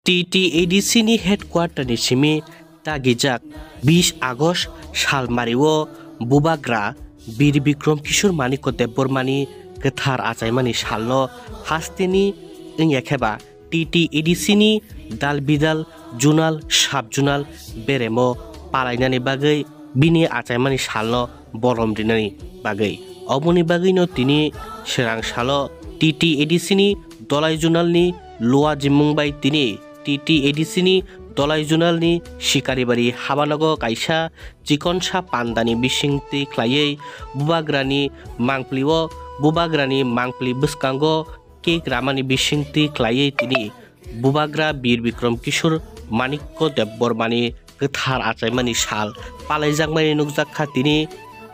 TTADC ni headquarter ni simi tagijak 20 Agust salmariwo bubagra Bir Bikrom Kishore Maniko Debormani Gathar Achaimani Salno Hasteni Inyakheba TTADC ni Dal Bidal Junal Sabjunal Beremo Palainani Bagai Bini Achaimani Salno Borom Dinani Bagai Oboni Bagai no Tini Serang Salo TTADC ni Dolai Junal ni Lua Jimungbai Tini TTADC ni Dolai Junal ni Shikaribari Habanago Kaisa Jikonsa Pandani Bishingti Klaye Bubagrani Mangpli Buskango Ke Gramani Bishingti Klaye Tini Bubagra Bir Bikrom Kishore Maniko Debormani Gathar Achaimani Sal Palaijangmani Nukjakha Tini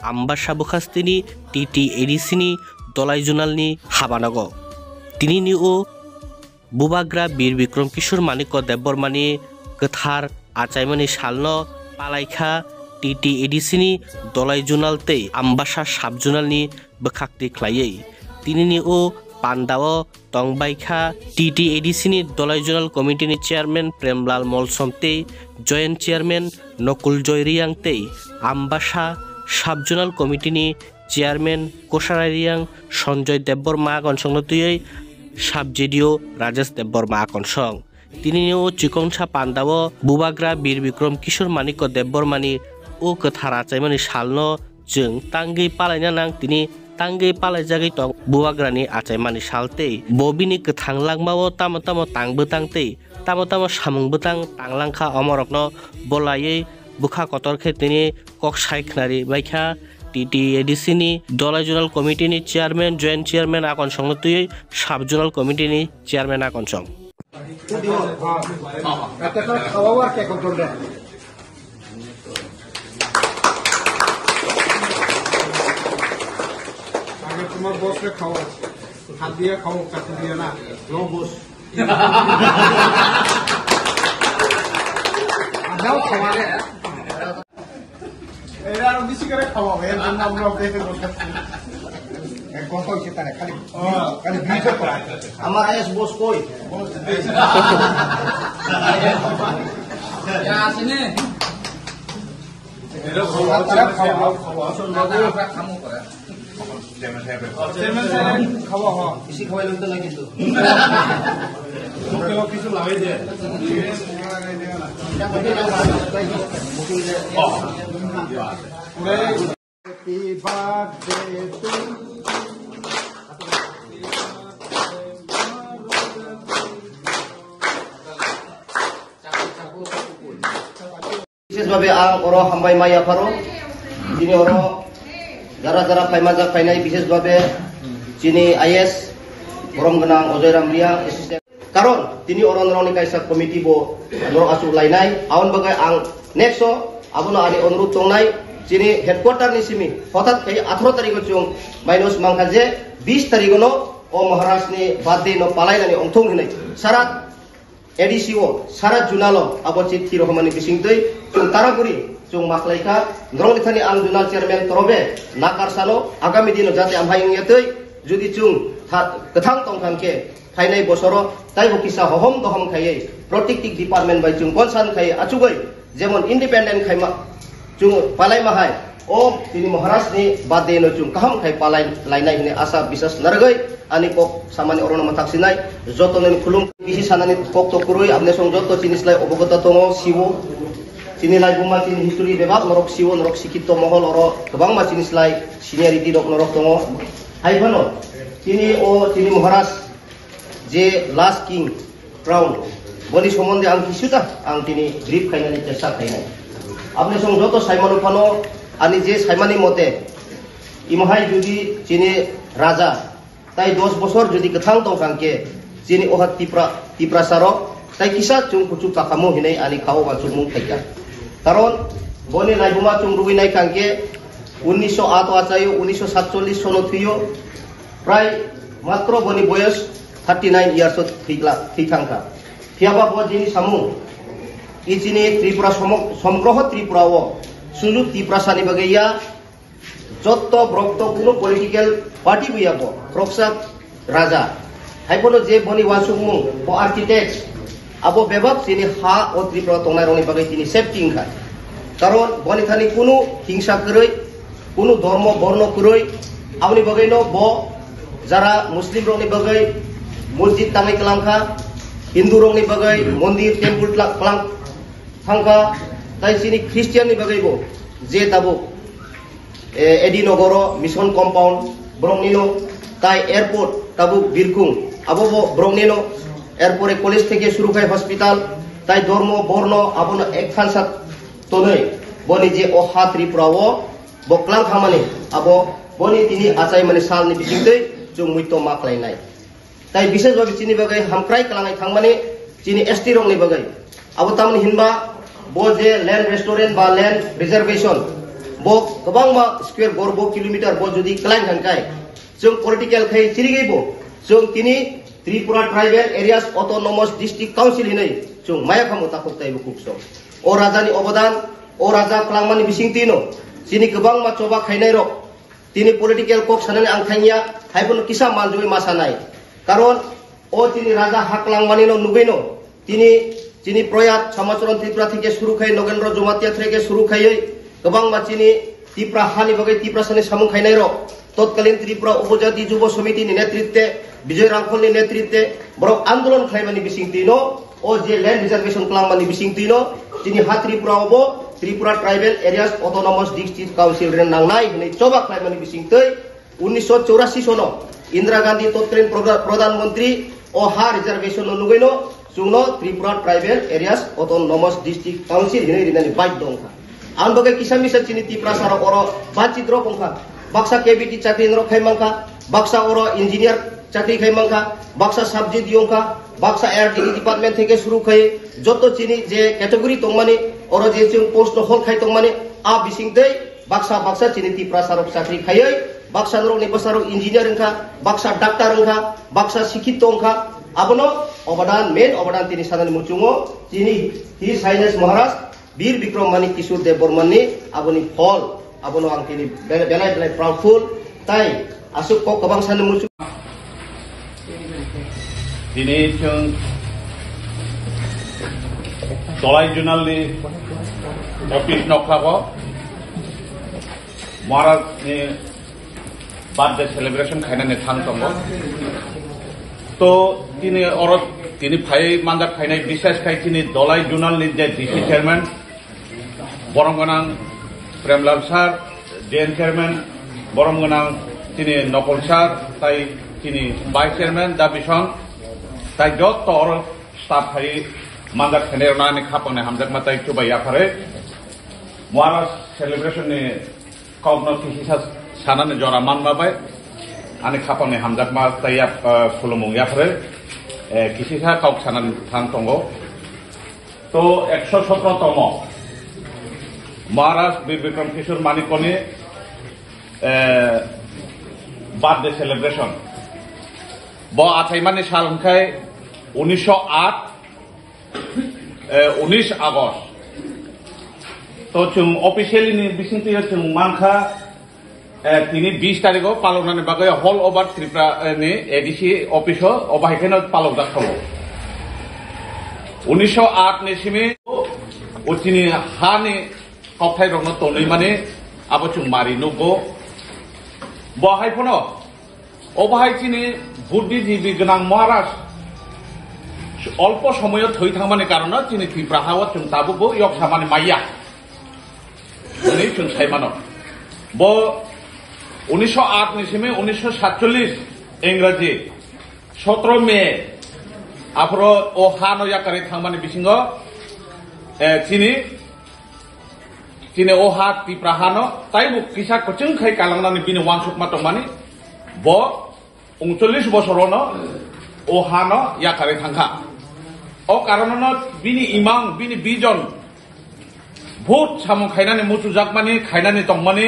Ambasha Bukhastini TTADC ni Dolai Junal ni Habanago Tini ni o Bubagra Bir Bikrom Kishore Maniko Debormani Gathar Achaimani Salno Palaikha TTADC ni Dolai Junal te Ambasha Sabjunal ni Bukhakti Klaye Tini ni o Pandao Tongbaikha TTADC ni Dolai Junal Committee ni Chairman Premlal Molsom te Joint Chairman Nokul Joy Riang te Ambasha Sabjunal Committee ni Chairman Kosharai Riang Sanjoy Deborma Konsong Tuyoi Subjedio Rajesh Deborma Konsong Tinio Chikonsa Pandao Bubagra Bir Bikrom Kishore Maniko Debormani O Gathar Achaimani Salno Jung Tangi Palaina Nang Tini Tangi Palaijagi Tong Bubagrani Achaimani Salte Bobini Gathang Langmao Tamo Tangbutang te Tamo Samungbutang Tanglangkha Omorokno Bolaye Bukha Kotorkhe Tini Koksai Khnari Baikha TTADC ni Dolai Junal Committee ni Chairman Joint Chairman Akon Song Tuyoi Sub-Junal Committee ni Chairman Akon Song তোমার বসে খাওয়া হাত দিয়ে খাও কাছে দিয়ে না no বস আদাও খাওয়ালে এরা আর বেশি করে খাওয়াবে এর জন্য আমরা দেখে বসেছি এক কথা হচ্ছে তারে খালি ভিডিও করা আমার আইএস বস কই ইয়া আসেনি এরা খাওয়া আসল বাবু খামু করে খাওয়া হয় বেশি খাওয়াই লোক তো লাগে তো কিছু লাগাই দেয় বিশেষভাবে আং অর হামবাই মাই আফারো যিনি অর যারা ফাইমাজা ফাইনাই বিশেষভাবে যিনি আইএস গরম গোনাং অজয় রামলিয়া কারণ তিনি অরণরনি কাইসা কমিটি বো নর আসু লাইনাই আউন বাগাই আং নেক্সট আবুনা আনি অনুরোধ তংনাই যিনি হেডকোয়ার্টার নি সিমি হঠাৎ এই 18 তারিখ চুং মাইনস মাংখা যে 20 তারিখ নো ও মহারাষ্ট্র নি বাদে নো পালাইনানি অংথং হিনাই সারা এডিসিও সারা জুনালো আবো চিঠি Rahmani বিসিংতৈ চুং তারাগুড়ি Chung maklaika grong thani ang junal chairman torobe nakar salo agami dino jate amhai ngetoi judi chung kathang tongkhang ke phainai bosoro tai bokisa hohom dohom khaiye protective department bai chung konsan khai achugoi jemon independent khaima chung palai mahai o tini maharashtra ni bade no chung kaham khai palai lainai hine asa bisas nargai ani pok samani orono mathak sinai jotonen khulum bisi sanani pok to kuroi amne song joto jinis lai obogota tongo siwo Sini lai buma sini history bebas norok siwo norok sikito mohol oro kebang ma sinis lai seniority dok norok tongo hai bano sini Maharaj je last king crown boni somonde ang kisuta ang tini brief khainani chesa khainai apne song joto saimanu phano ani je saimani mote imhai judi sini raja tai 10 বছর যদি kathang tongkangke sini ohat tipra saro tai kisa chung kuchu kakamu hinai ani khao ba chumung thaika কারণ বনি লাইবুমা চুংরুবি নাই কাঙ্কে 1908 আচাইও 1947 সন Theo প্রায় মাত্র বনি বয়স 39 years থিখাংকা ফিয়াবা ব জিনি সামু ইচিনি ত্রিপুরা সমগ্রহ ত্রিপুরাও সুলুক ত্রিপুরা সানি বাগেয়া যত ব্রক্ত কোনো পলিটিক্যাল পার্টি বইয়াব প্রক্সা রাজা হাইপনো যে বনি ওয়াসুমু ও architect abo bebab sini ha o Tripura tongnai rokni bagai tini safety ingkha karon boni thani kunu hingsa koroi kunu dharma borno koroi aboni bagai no bo jara muslim rokni bagai masjid tangai kelangkha Hindu rokni bagai mondir temple kelang thangkha tai sini Christian ni bagai bo je tabo Edi Nogoro mission compound Brongnino tai airport tabu Birkung abo bo Brongnino airport college থেকে শুরু হয় hospital তাই ধর্ম বর্ণ আবনো একখান সাত তনই বনি যে ও হা ত্রিপুরা ও বকলাং খামানি আবো বনি তিনি আচাই মানে সালনি বিচিংতৈ जों मुइतो माखलायनाय তাই বিশেষভাবে চিনি বাগাই হামক্রাই কালাঙাই থাংমানি চিনি এসটি রংনি বাগাই আবো তামনি হিনবা বো যে ল্যান্ড রেস্টুরেন্ট বা land reservation bo gobang ma square gorbo kilometer bo jodi klain hangkai जों political khai chirigei bo जों tini Tripura tribal areas autonomous district council hinai जों maya khamu takok tai bukukso o rajani obodan o raja klangmani bisingtino chini gobang ma choba khainai rok tini political kok sanani angkhaiya haibon kisa manjoi masanai karon o tini raja haklangmani no nugeino tini proyat samacharan Tripura theke shuru khai Nogendra Jomatia theke shuru khai गोबां मानसिनि Tripura हानि बागै Tripura सानि सामुं खायनाय रक तत्कालीन Tripura उपजाति युवा समितिनि नेतृत्वे विजय रांखलनि नेतृत्वे बरक आंदोलन खालामनायनि बिसिंतिनो ओ जे लैंड रिजर्वेशन खालामनायनि बिसिंतिनो दिनै हा Tripura आवबो Tripura tribal areas autonomous district council रेन नांनाय होनै चबा खालामनायनि बिसिंतै 1984 सनो इंदिरा गांधी तत्कालीन प्रधानमंत्री ओ हा रिजर्वेशन नुगैनो जोंनो Tripura tribal areas autonomous district council होनै रिनानि बाइट दंखा आं बगे किसा मिसा चिनि Tripura सारा ओरो बाचिद्र पंखा बाक्सा केबिटी चाकरी नरो खाइमांखा बाक्सा ओरो इंजिनियर चाकरी खाइमांखा बाक्सा सब्जी दियोंखा बाक्सा एआरटीई डिपार्टमेंट থেকে শুরু খাই যত চিনি যে ক্যাটাগরি তংমানি ওরো যে जों পোস্ট হল খাই তংমানি আ বিসিংदै बाक्सा चिनि Tripura सारक चाकरी खायै बाक्सा नरनि बसारो इंजिनियर ओंखा बाक्सा डाक्टर ओंखा बाक्सा शिक्षित ओंखा आबनो अबदान मेन अबदान तिनि सानानि मुचुङो चिनि हि साइनेस महाराज वीर विक्रम मानिक किशोर देव बर्मननि आबोनि फल आबोनो आं तिनि बेलाय प्राउडफुल ताई आसुक को गोबां सानो मुचु दिनै जों दलाइ जुनालनि अफिस नखागो महाराजनि बार्थडे सेलिब्रेशन खायनानै थांदोंमो तो दिनै अरत दिनै फाय मानजाब खायनाय बिसेस खाय दिनै दलाइ जुनालनि जे डिसि चेयारमेन बरमगोनां प्रेमलाल सार जेएन चेयारमेन बरमगोनां दिनै नकल सार ताई दिनै भाइस चेयारमेन दाबिसन ताई जत और स्टाफ खाय मानजाब खायनाय नानि खापांने हामजाक माताय चुबाय आफारे महाराज सेलिब्रेशननि काउन्ट किसा सानानै जरा मानबाय आनि खापांने हामजाक माताय खुलुमु याफारे किसिसा काउक सानानै थां दंगो तो 117तम महाराज वीर विक्रम किशोर मानिकनि बार्थडे सेलिब्रेशन ब आथाइमानि साल ओंखाय 1908 19 आगस्ट तो जों अफिसियेलि बिसिंथि जों मानखा তিনি 20 तारिखआव पालनानि बागै हल ओभार त्रिपुरानि एडिसि अफिसाव अबाहायखायनो पालक जाथावो 1908 नि सिमि उथिनि हानि काउथाय रंनो तनै माने आबोचुं मारि नुगो बहायफोनो अबाहायथिनि बुद्धिजीबि गोनां महाराज अल्प समय थै थांमानि कारण तिनि त्रिपुरा हावा जों दाबो यक सामानि माइया नै जों सायमानो ब 1908 नि सिमे 1947 इंराजी 17 मे आफरो ओ हानो याकारे थांमानि बिसिङो तिनि ओ हा Tripura हानो ताइबो किसा कोचिं खाय कालांनानि बिनि वानसुक मातमानि ब 39 बसरनो ओ हानो याकारे थांखा ओ कारणनो बिनि इमां बिनि बिजन भोट सामु खायनानि मुचु जाकमानि खायनानि तंमानि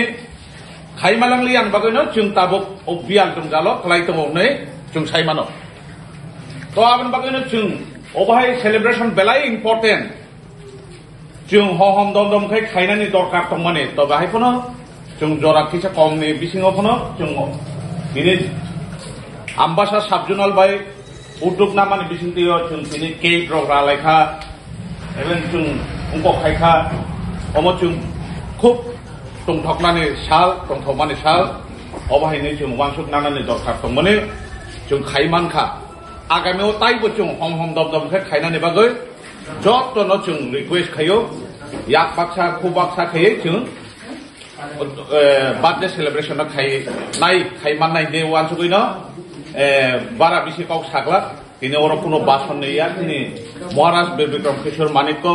खाइमालांलि आं बागैनो जों ताबो अबियाल दंजालो क्लाइतों नै जों साइमानो तो आबन बागैनो जों अबाहाय सेलिब्रेशन बेलाय इम्पोर्टेन्ट जों हम दम खाय खायनानि दरकार तंमानि तो बाहायफोनो जों जरा किसा कमनि बिसिङावफोनो जों बिनि आम्बासा साब जुनाल bye utuk namani bisintiyo chung tini kei progra laika even chung ungkok haika omo chung খুব tongthoknani sal tongthokmani sal obahini chung wangsuk nanani dorkar tongmani chung khaimankha agamio taibo chung hom dom khe khainani bagoi jottono chung request khayo yak baksa khu baksa khaye chung birthday celebration khai nai khaiman nai de wansukoi no bara bisi kok sakla tini oro কোনো বাসন নেই আর তিনি মহারাজ বীরবিক্রম কিশোর মানিক্য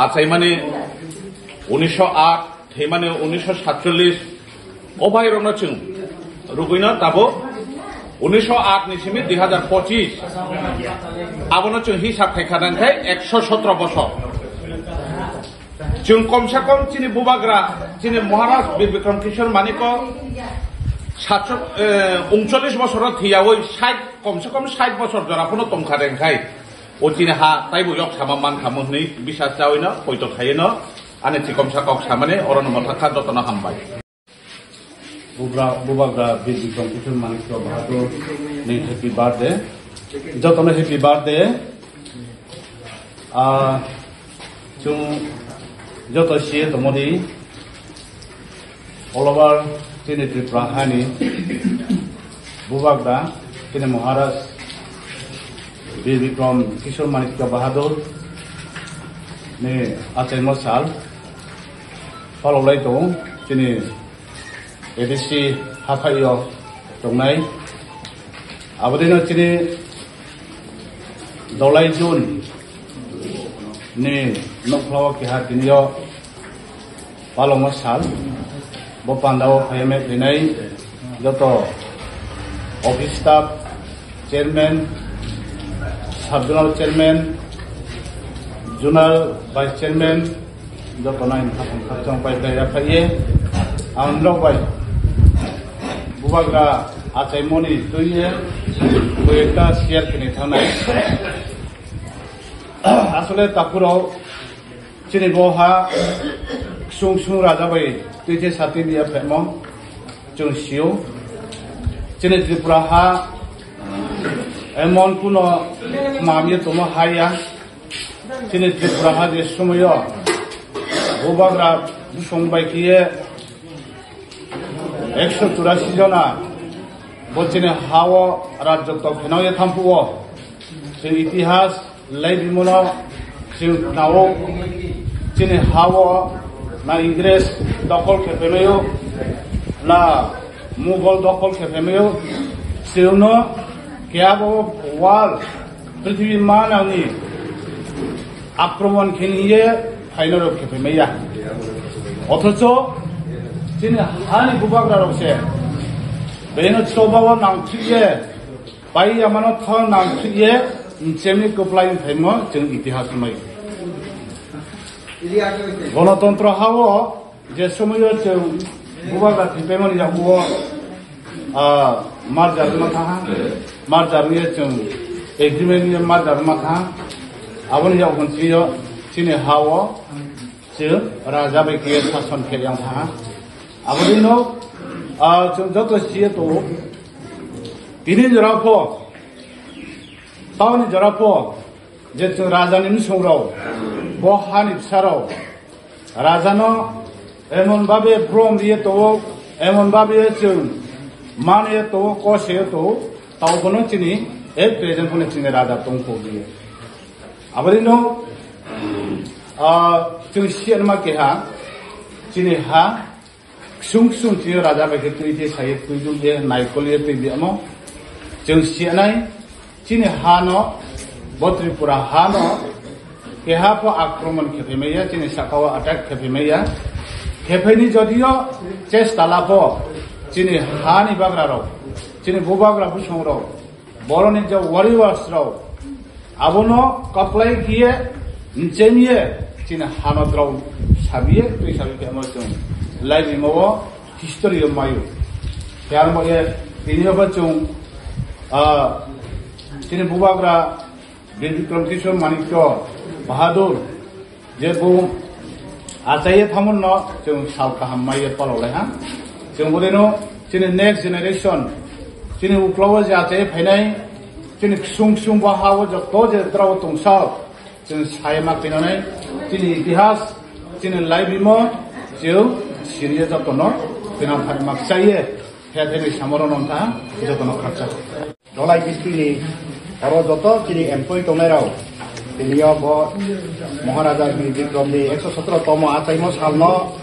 আচাই মানে 1908 থেমানে 1947 অভাইরণ chung রুগুইনা তাবো 1908 নিসিমি 2025 আবনো chung হিসাব খাইখাদান খাই 117 বছর chung কমসা কম চিনি বুবাগ্রা চিনি মহারাজ বীরবিক্রম কিশোর মানিক্য 39 বছর থিয়া ওই 60 কমসে কম 60 বছর জরা কোনো তমখারেন খাই ও চিনি হা তাই বইক সামা মান খামনি বিশ্বাস যাওই না হয়তো খাইয়ে না আনে চিকমসা কক সামানে অরণ মথাখা যতন হামবাই বুবাগ্রা বীরবিক্রম কিশোর মানিক্য বাহাদুর নি হ্যাপি বার্থডে যতন হ্যাপি বার্থডে जों যত সিয়ে তমদি all over তিনি ত্রিপুরা হানি বুবাগ্রা তিনি মহারাজ বীরবিক্রম কিশোর মানিক্য বাহাদুর নি আচাইমো সাল ফললাই দं তিনি এডিসি হাফাইও দंनाय আবদিনো তিনি দলাই জুন নি নকলাও কিহা তিনিও পালংমো সাল বপান্দাও ফাইমে দিনাই যত office staff chairman subzonal chairman zonal vice chairman যত নাইন খাপং পাইবাই ফাইয়ে আমরাও বাই বুবাগ্রা আচাইমনি তুইয়ে কয়েকটা শেয়ার কিনে থানায় আসলে তাপুরাও চিনি বহা সুং রাজাবাই তুইতে সাথে নিয়ে ফেম जों সিও চিনি ত্রিপুরা হা এমন কোন মামিয়ে তোমা হাইয়া চিনি ত্রিপুরা হা যে সময় বুবাগ্রা বুসংবাই কিয়ে 184 জনা বলছেন হাওয়া রাজ্য তো ফেনাও থামপুও जों ইতিহাস লাইবিমনো जों নাও চিনি হাওয়া না ইংরেজ দখল খেপেমেও না মুঘল দখল খেপেমেও जोंनो কেয়াবো ওয়াল পৃথিবী মানানি আক্রমণ খেলিয়ে ফাইনাল খেপেমেয়া অথচ চিনি হানি বুবাগ্রা রসে বেনো চবাও নাংথিয়ে বাই আমানো থ নাংথিয়ে চেমনি কপ্লাই ফাইমো जों ইতিহাস মাই গণতন্ত্র হাও যে সময় जों বুবাগ্রা ফেপেমনি যাবো মারজার মাথা মারজারনিয়ে जों এগ্রিমেন্ট মারজার মাথা আবনি যাও কনসিও চিনি হাও जों রাজা বাইকে শাসন খেয়াং থা আবদিনো जों যত সিয়ে তো তিনি জরাফো পাওনি জরাফো যে जों রাজানি সংরাও বহানি সারাও রাজানো এমন ভাবে ভ্রম দিয়ে তো এমন ভাবে जों মানে তো কষে তো তাও কোনো চিনি এই প্রেজেন্ট কোনে চিনি রাজা তংকো দিয়ে আবদিনো जों সিয়ারমা কেহা চিনি হা সুং চিনি রাজা বাইকে তুইতে সাইয়ে তুইজুল দিয়ে নাইকলিয়ে তুই দিয়ামো जों सियानाय चिनि हानो बत्रिपुरा हानो केहापो आक्रमण खेफेमेया चिनि साकावा अटैक खेफेमेया खेफेनि जदियो चेष्टा लापो चिनि हानि बाग्राराव चिनि बुबाग्रा बुसंराव बरनि जो वारिवार्सराव आबनो कप्लाय किये निचेमिये चिनि हानद्राव साबिये तुइ साबिके अमो जों लाइबिमो हिस्टोरि मायो यारमये बिनिबो जों चिनि बुबाग्रा बीरबिक्रम किशोर मानिक्य बाहादुर जे बुं आचाइये थामन जों साल काहामाइये पालौलाय हा जों बदेनो चिनि नेक्स्ट जेनेरेशन चिनि उक्लाव जे आचाइये फाइनाय chini sung sung bahawa jokto je trau tungsal chini saya makinane chini itihas chini laibimo jeu siriya jotono pinam thai maksaye headeni samoron onta jotono kharcha dolai bistini oro joto chini employee tongerao tiniyo bo Maharaja Bir Bikram ni 117 tomo achaimo salno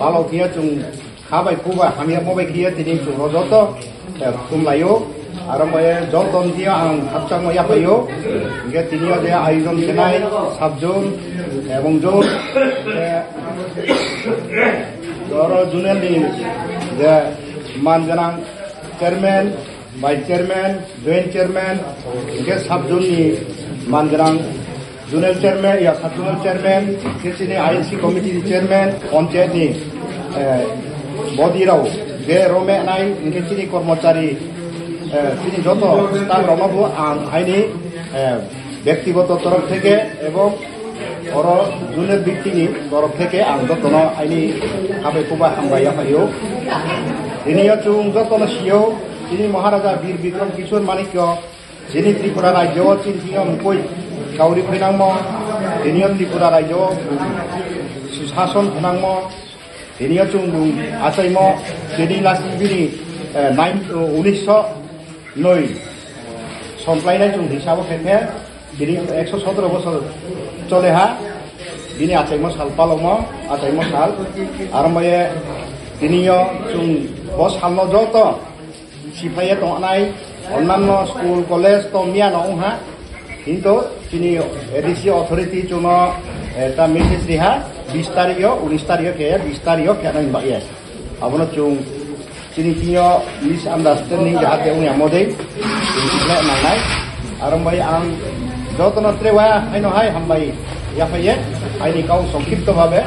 balok kia chung habai kuba hamia mobai kia tini chung rojoto tumlayo আরম্ভে জল দম দিয়ে হাতচাং ময়া হইও তিনিও যে আয়োজন সেনাই সাতজন এবং জোর জুনেল যে মানগানাং chairman vice chairman joint chairman সাতজননি মানগানাং জুনেল চেয়ারম্যান সাব জুনেল চেয়ারম্যান তিনি আইএনসি কমিটির চেয়ারম্যান পঞ্চায়েতনি বদিরাও যে রমে নাই তিনি কর্মচারী তিনি যত তার রমাবু আইনি ব্যক্তিগত তরফ থেকে এবং অর জুনের ব্যক্তিনি তরফ থেকে যতন আইনি হাবেকুবা হামবাইয়া ফাইও তিনিও চুং যতন সিও তিনি মহারাজা বীর বিক্রম কিশোর মানিক্য যিনি ত্রিপুরা রাজ্য চিন্তিও মুকই কাউরি ফৈনাংম তিনিও ত্রিপুরা রাজ্য সুশাসন ফৈনাংম তিনিও চুং আচাইম তিনি লাসিবিনি 1909 সম্প্লাইনাই চুং হিসাবে খেতে তিনি 117 বছর চলে হা তিনি আচাইম সাল পালম আচাইম সাল আরম্ভে তিনিও চুং বস সালনো যত সিফাইয়ে টনাই অন্যান্য স্কুল কলেজ তো মিয়া নং হা কিন্তু তিনি এডিসি অথরিটি চুন এটা মেসেজ দিহা 20 তারিখ 19 তারিখ কে 20 তারিখ কেন বাইয়ে আবনো চুং তিনি কিয় মিস আন্ডারস্ট্যান্ডিং যাহাতে উনি আমদে নানাই আরম্ভাই আং যতন ত্রেওয়া আইনো হাই হামবাই ইয়াফাইয়ে আইনি কাউ সংক্ষিপ্তভাবে